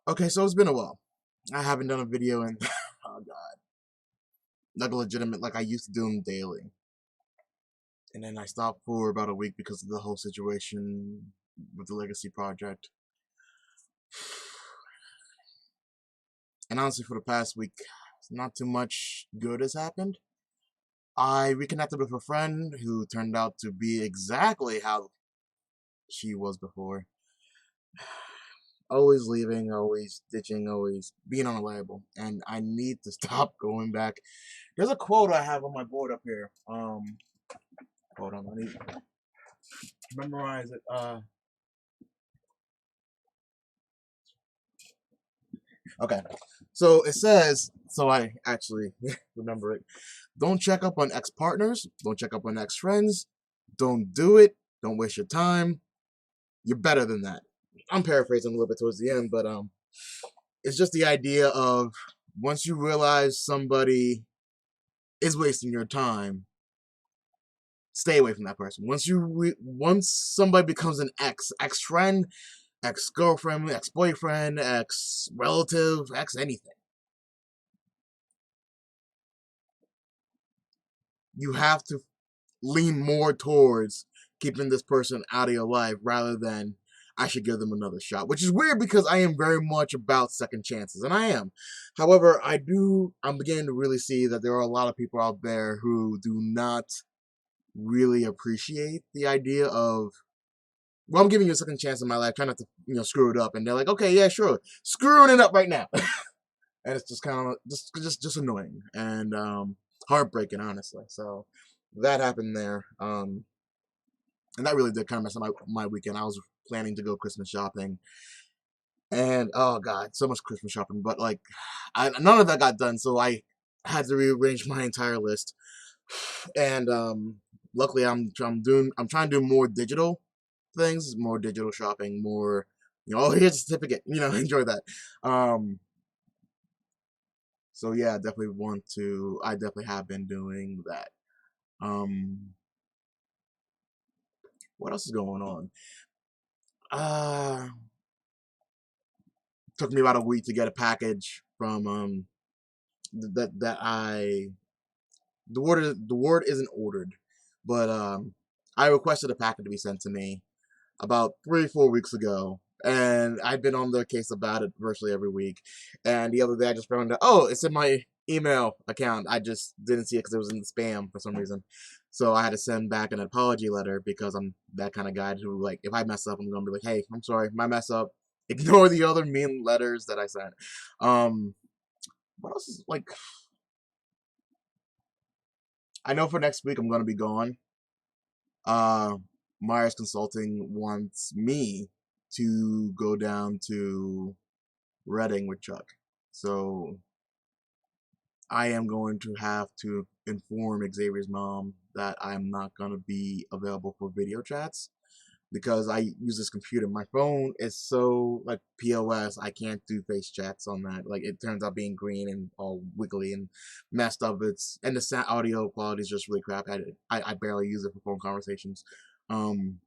Okay, so it's been a while. I haven't done a video in, oh god, like a legitimate, like I used to do them daily. And then I stopped for about a week because of the whole situation with the Legacy project. And honestly, for the past week, not too much good has happened. I reconnected with a friend who turned out to be exactly how she was before. Always leaving, always ditching, always being unreliable. And I need to stop going back. There's a quote I have on my board up here. Hold on, I need to memorize it. Okay. So it says, so I actually remember it. Don't check up on ex-partners. Don't check up on ex-friends. Don't do it. Don't waste your time. You're better than that. I'm paraphrasing a little bit towards the end, but it's just the idea of once you realize somebody is wasting your time, stay away from that person. Once somebody becomes an ex-friend, ex-girlfriend, ex-boyfriend, ex-relative, ex-anything, you have to lean more towards keeping this person out of your life rather than I should give them another shot. Which is weird because I am very much about second chances, and I am. However, I'm beginning to really see that there are a lot of people out there who do not really appreciate the idea of, well, I'm giving you a second chance in my life, try not to, screw it up. And they're like, okay, yeah, sure, screwing it up right now. And it's just kind of just annoying and heartbreaking, honestly. So that happened there, and that really did kind of mess up my weekend. I was planning to go Christmas shopping, and oh god, so much Christmas shopping, but like, none of that got done. So I had to rearrange my entire list, and luckily I'm trying to do more digital things, more digital shopping, more. Oh, here's a certificate. Enjoy that. Um, So yeah, I definitely have been doing that. Um, what else is going on? Uh, Took me about a week to get a package from that I the word isn't ordered, but I requested a packet to be sent to me about 3 4 weeks ago, and I've been on their case about it virtually every week. And the other day, I just found out, oh, it's in my email account. I just didn't see it because it was in the spam for some reason. So I had to send back an apology letter because I'm that kind of guy who, like, if I mess up, I'm gonna be like, hey, I'm sorry, my mess up. Ignore the other mean letters that I sent. Um, what else is like? I know for next week I'm gonna be gone. uh Myers Consulting wants me to go down to Reading with Chuck. So I am going to have to inform Xavier's mom that I'm not gonna be available for video chats because I use this computer. My phone is so like POS. I can't do face chats on that. Like it turns out being green and all wiggly and messed up. And the sound audio quality is just really crap. I barely use it for phone conversations. Um,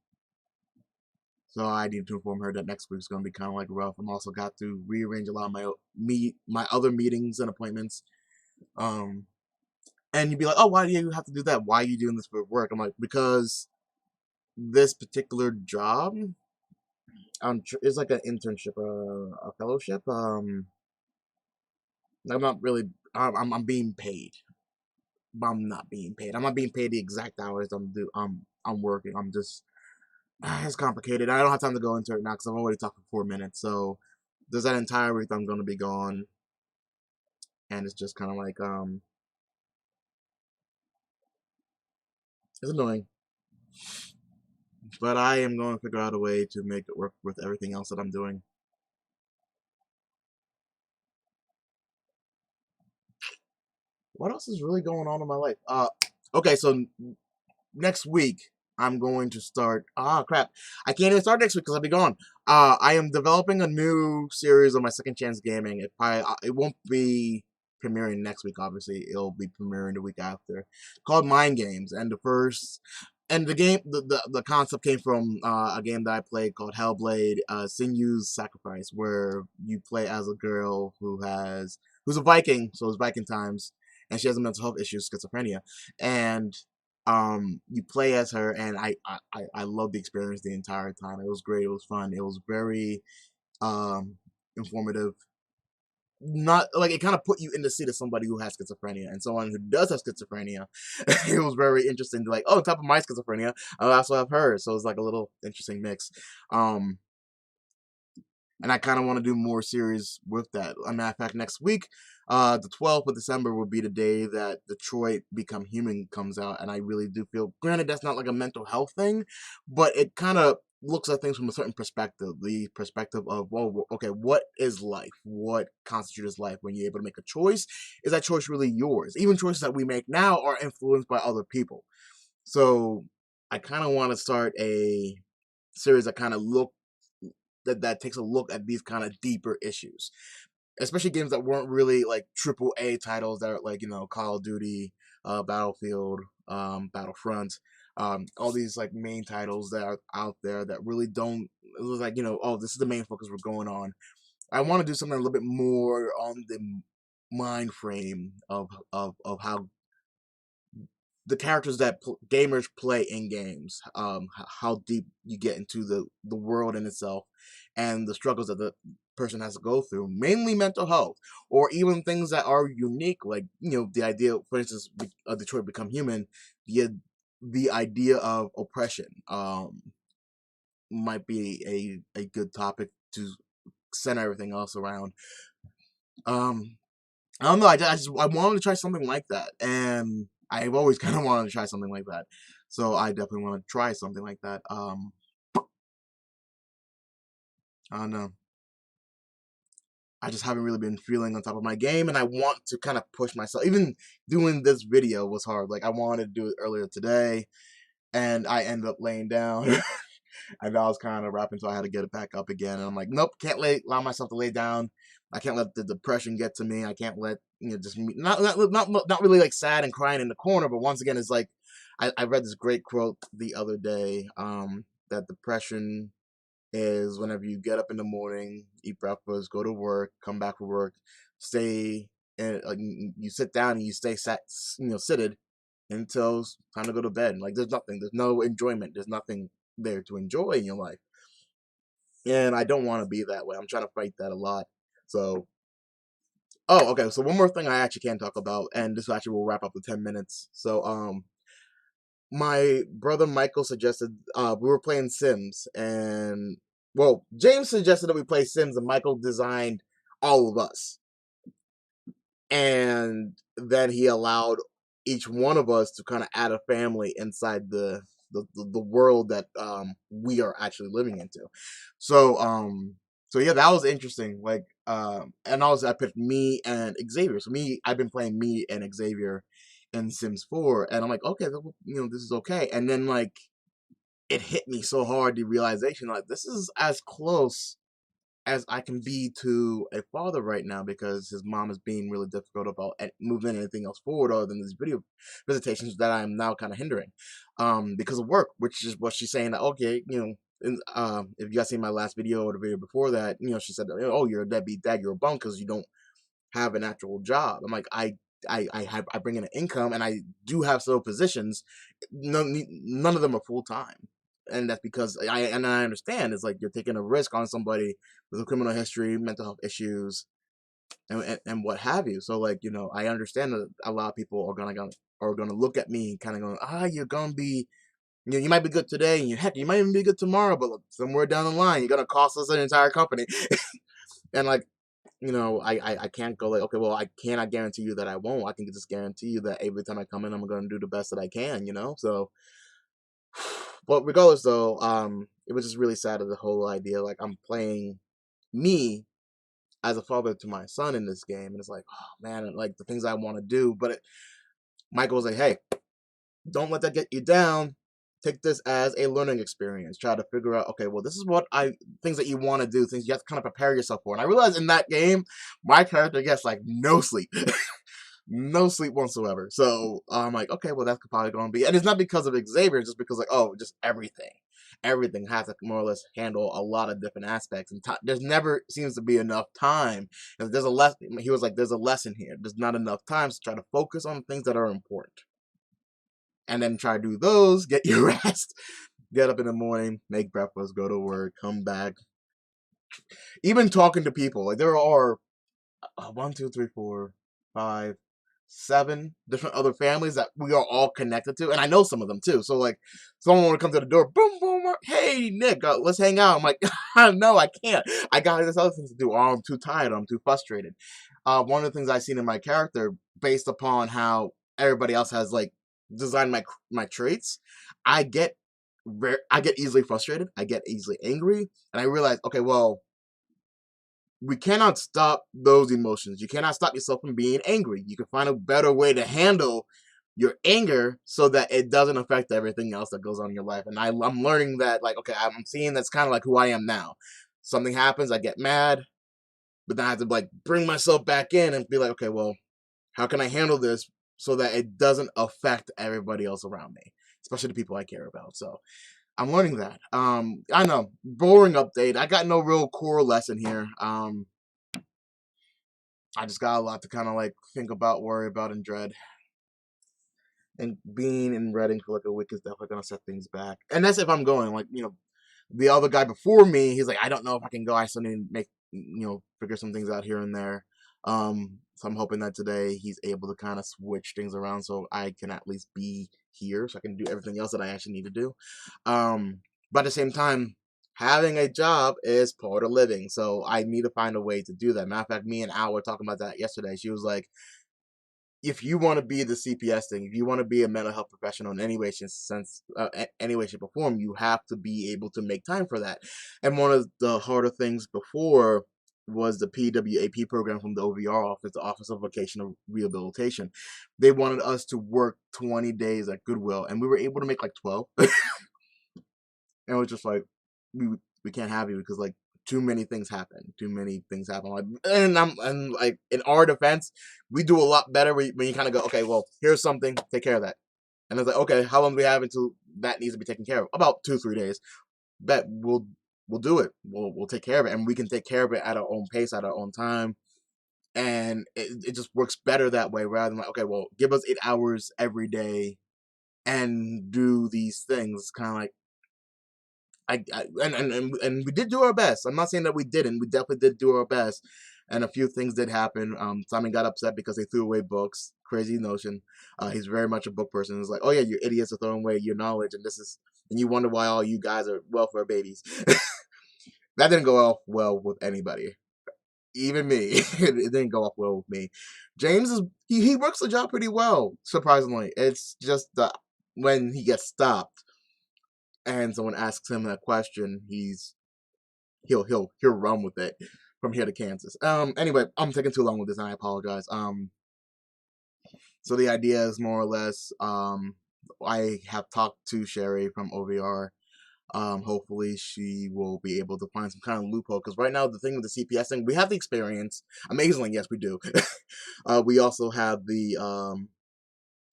So I need to inform her that next week's gonna be kind of like rough. I'm also got to rearrange a lot of my other meetings and appointments. Um, and you'd be like, oh, why do you have to do that? Why are you doing this for work? I'm like, because this particular job, is like an internship, a fellowship. I'm not really, I'm being paid, but I'm not being paid. I'm not being paid the exact hours I'm working. I'm just it's complicated. I don't have time to go into it now because I've already talked for 4 minutes. So there's that entire week I'm going to be gone, and it's just kind of like it's annoying. But I am going to figure out a way to make it work with everything else that I'm doing. What else is really going on in my life? Okay, so next week I'm going to start. Ah, crap! I can't even start next week because I'll be gone. I am developing a new series on my Second Chance Gaming. It won't be premiering next week. Obviously, it'll be premiering the week after. Called Mind Games, and the first and the game, the concept came from a game that I played called Hellblade, Sinew's Sacrifice, where you play as a girl who's a Viking, so it's Viking times, and she has a mental health issue, schizophrenia, and you play as her, and I loved the experience the entire time. It was great. It was fun. It was very informative. Not like it kind of put you in the seat of somebody who has schizophrenia and someone who does have schizophrenia. It was very interesting to like, oh, on top of my schizophrenia, I also have hers, so it's like a little interesting mix. Um, and I kind of want to do more series with that. As a matter of fact, next week, the 12th of December will be the day that Detroit Become Human comes out, and I really do feel, granted, that's not like a mental health thing, but it kind of looks at things from a certain perspective. The perspective of, well, okay, what is life? What constitutes life? When you're able to make a choice, is that choice really yours? Even choices that we make now are influenced by other people. So I kind of want to start a series that kind of that takes a look at these kind of deeper issues, especially games that weren't really like triple A titles that are like, Call of Duty, Battlefield, Battlefront, all these like main titles that are out there that really don't, it was like, oh, this is the main focus we're going on. I want to do something a little bit more on the mind frame of how the characters that gamers play in games, how deep you get into the world in itself, and the struggles that the person has to go through, mainly mental health, or even things that are unique, like the idea, for instance, of Detroit Become Human, the the idea of oppression, might be a good topic to center everything else around. Um, I don't know. I wanted to try something like that, and I've always kind of wanted to try something like that. So I definitely want to try something like that. I don't know. I just haven't really been feeling on top of my game, and I want to kind of push myself. Even doing this video was hard. Like I wanted to do it earlier today, and I ended up laying down. And I was kind of rapping, so I had to get it back up again. And I'm like, nope, can't allow myself to lay down. I can't let the depression get to me. I can't let just not really like sad and crying in the corner. But once again, it's like I read this great quote the other day, that depression is whenever you get up in the morning, eat breakfast, go to work, come back from work, stay, and you sit down and you stay seated until it's time to go to bed. Like there's no enjoyment, there's nothing there to enjoy in your life. And I don't want to be that way. I'm trying to fight that a lot. So, oh, okay. So one more thing I actually can talk about, and this actually will wrap up the 10 minutes. So, my brother Michael suggested we were playing Sims, and well, James suggested that we play Sims, and Michael designed all of us, and then he allowed each one of us to kind of add a family inside the world that we are actually living into. So so yeah, that was interesting. Like and also I picked me and Xavier. So I've been playing me and Xavier in Sims 4, and I'm like, okay, this is okay. And then like it hit me so hard, the realization, like this is as close as I can be to a father right now, because his mom is being really difficult about moving anything else forward other than these video visitations that I'm now kind of hindering, because of work, which is what she's saying that, okay, if you guys seen my last video or the video before that, she said, oh, you're a deadbeat dad, you're a bum because you don't have an actual job. I'm like, I bring in an income, and I do have several positions. None of them are full time, and that's because I understand it's like you're taking a risk on somebody with a criminal history, mental health issues, and what have you. So like I understand that a lot of people are gonna look at me kind of going, you're gonna be. You might be good today, and you might even be good tomorrow, but somewhere down the line, you're gonna cost us an entire company. And like, I can't go like, okay, well, I cannot guarantee you that I won't. I can just guarantee you that every time I come in, I'm going to do the best that I can, So, but regardless, though, it was just really sad of the whole idea. Like, I'm playing me as a father to my son in this game, and it's like, oh man, and like the things I want to do. But Michael was like, hey, don't let that get you down. Take this as a learning experience. Try to figure out, okay, well, this is things that you want to do, things you have to kind of prepare yourself for. And I realized in that game, my character gets like no sleep. no sleep whatsoever. So I'm like, okay, well that's probably going to be, and it's not because of Xavier, it's just because like, oh, just everything has to more or less handle a lot of different aspects, and there's never seems to be enough time. If there's a lesson, he was like, there's a lesson here. There's not enough time to try to focus on things that are important, and then try to do those. Get your rest. Get up in the morning, make breakfast, go to work, come back. Even talking to people, like there are one, two, three, four, five, seven different other families that we are all connected to, and I know some of them too. So like, someone want to come to the door, boom, boom, hey Nick, let's hang out. I'm like, no, I can't. I got this other thing to do. Oh, I'm too tired. I'm too frustrated. One of the things I've seen in my character, based upon how everybody else has like designed my traits, I get I get easily frustrated. I get easily angry, and I realize, okay, well, we cannot stop those emotions. You cannot stop yourself from being angry. You can find a better way to handle your anger so that it doesn't affect everything else that goes on in your life. And I'm learning that, like, okay, I'm seeing that's kind of like who I am now. Something happens, I get mad, but then I have to like bring myself back in and be like, okay, well, how can I handle this so that it doesn't affect everybody else around me, especially the people I care about. So I'm learning that. I know, boring update. I got no real core lesson here. I just got a lot to kind of like think about, worry about, and dread. And being in Reading for like a week is definitely gonna set things back. And that's if I'm going. Like, the other guy before me, he's like, I don't know if I can go. I still need to make, figure some things out here and there. So I'm hoping that today he's able to kind of switch things around so I can at least be here, so I can do everything else that I actually need to do. But at the same time, having a job is part of living, so I need to find a way to do that. Matter of fact, me and Al were talking about that yesterday. She was like, if you want to be the CPS thing, if you want to be a mental health professional in any way, any way, shape, or form, you have to be able to make time for that. And one of the harder things before was the PWAP program from the OVR office, the Office of Vocational Rehabilitation. They wanted us to work 20 days at Goodwill, and we were able to make like 12. And it was just like, we can't have you because like too many things happen. Too many things happen. Like, and like in our defense, we do a lot better when you kind of go, okay, well, here's something, take care of that. And it's like, okay, how long do we have until that needs to be taken care of? About 2-3 days. Bet we'll do it. We'll take care of it, and we can take care of it at our own pace, at our own time. And it just works better that way rather than like, okay, well, give us 8 hours every day and do these things. Kind of like, and we did do our best. I'm not saying that we didn't. We definitely did do our best, and a few things did happen. Simon got upset because they threw away books. Crazy notion. He's very much a book person. He's like, oh yeah, you idiots are throwing away your knowledge, and you wonder why all you guys are welfare babies. That didn't go off well with anybody, even me. It didn't go off well with me. James he works the job pretty well, surprisingly. It's just when he gets stopped and someone asks him that question, he'll run with it from here to Kansas. Anyway, I'm taking too long with this, and I apologize. So the idea is more or less, I have talked to Sherry from OVR. Hopefully she will be able to find some kind of loophole, because right now the thing with the CPS thing, we have the experience. Amazingly, yes, we do. We also have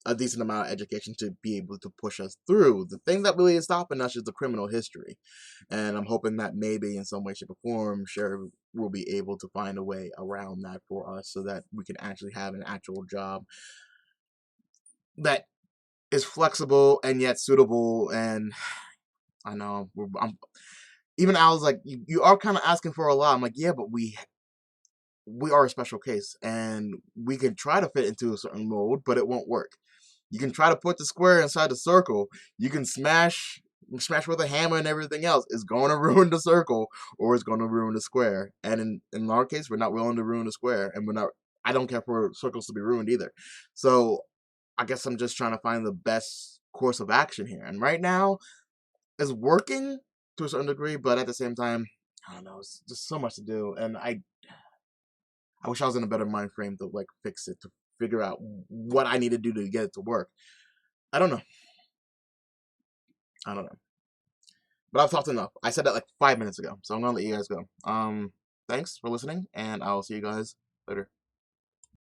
a decent amount of education to be able to push us through. The thing that really is stopping us is the criminal history. And I'm hoping that maybe in some way, shape, or form, Sheriff will be able to find a way around that for us so that we can actually have an actual job that is flexible and yet suitable. And I know, even I was like, you are kind of asking for a lot. I'm like, yeah, but we are a special case, and we can try to fit into a certain mold, but it won't work. You can try to put the square inside the circle. You can smash with a hammer and everything else. It's going to ruin the circle, or it's going to ruin the square. And in our case, we're not willing to ruin the square, and we're not. I don't care for circles to be ruined either. So I guess I'm just trying to find the best course of action here. And right now, it's working to a certain degree, but at the same time, I don't know. It's just so much to do, and I wish I was in a better mind frame to like fix it, to figure out what I need to do to get it to work. I don't know. I don't know. But I've talked enough. I said that like 5 minutes ago, so I'm gonna let you guys go. Thanks for listening, and I'll see you guys later.